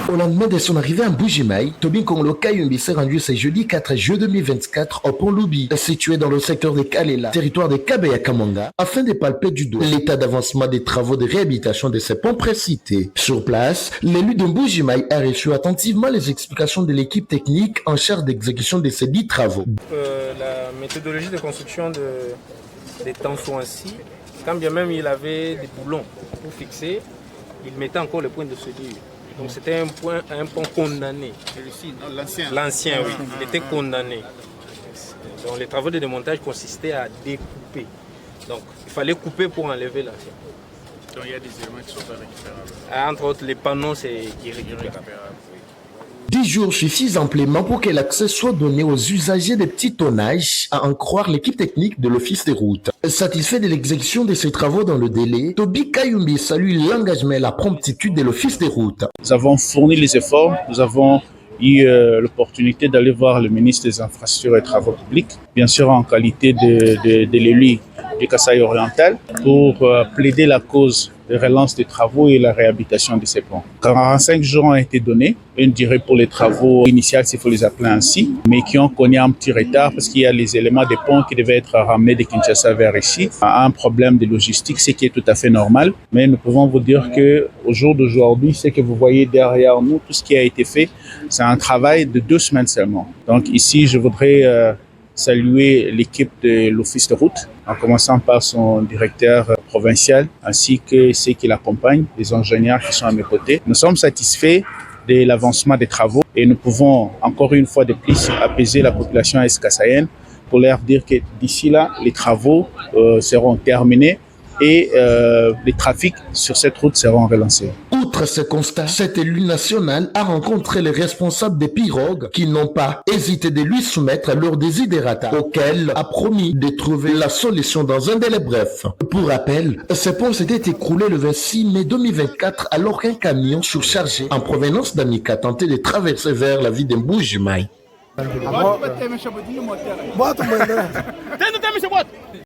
Au lendemain de son arrivée en Mbuji-Mayi, Tobin Kongolo Kayumbi s'est rendu ce jeudi 4 juillet 2024 au pont Lubi, situé dans le secteur de Kalela, territoire de Kabeya-Kamanga, afin de palper du doigt l'état d'avancement des travaux de réhabilitation de ces ponts précités. Sur place, l'élu de Mbuji-Mayi a reçu attentivement les explications de l'équipe technique en charge d'exécution de ces 10 travaux. La méthodologie de construction des tançons ainsi, quand bien même il avait des boulons pour fixer, il mettait encore le point de soudure. Donc c'était un pont condamné. L'ancien, oui, il était condamné. Donc les travaux de démontage consistaient à découper. Donc il fallait couper pour enlever l'ancien. Donc il y a des éléments qui ne sont pas récupérables. Entre autres, les panneaux, c'est irrécupérable. 10 jours suffisent amplement pour que l'accès soit donné aux usagers des petits tonnages, à en croire l'équipe technique de l'Office des routes. Satisfait de l'exécution de ces travaux dans le délai, Toby Kayumbi salue l'engagement et la promptitude de l'Office des routes. Nous avons fourni les efforts, nous avons eu l'opportunité d'aller voir le ministre des Infrastructures et Travaux publics, bien sûr en qualité de l'élu du Kasaï oriental, pour plaider la cause de relance des travaux et la réhabilitation de ces ponts. 45 jours ont été donnés, une durée pour les travaux initiaux, s'il faut les appeler ainsi, mais qui ont connu un petit retard parce qu'il y a les éléments des ponts qui devaient être ramenés de Kinshasa vers ici. Un problème de logistique, ce qui est tout à fait normal, mais nous pouvons vous dire qu'au jour d'aujourd'hui, ce que vous voyez derrière nous, tout ce qui a été fait, c'est un travail de 2 semaines seulement. Donc ici, je voudrais saluer l'équipe de l'Office de route, en commençant par son directeur provincial, ainsi que ceux qui l'accompagnent, les ingénieurs qui sont à mes côtés. Nous sommes satisfaits de l'avancement des travaux et nous pouvons encore une fois de plus apaiser la population est-kassaïenne pour leur dire que d'ici là, les travaux seront terminés et les trafics sur cette route seront relancés. Outre ce constat, cet élu national a rencontré les responsables des pirogues qui n'ont pas hésité de lui soumettre leurs desiderata, auxquels a promis de trouver la solution dans un délai bref. Pour rappel, ce pont s'était écroulé le 26 mai 2024 alors qu'un camion surchargé en provenance d'Amika tentait de traverser vers la ville de Mbuji-Mayi.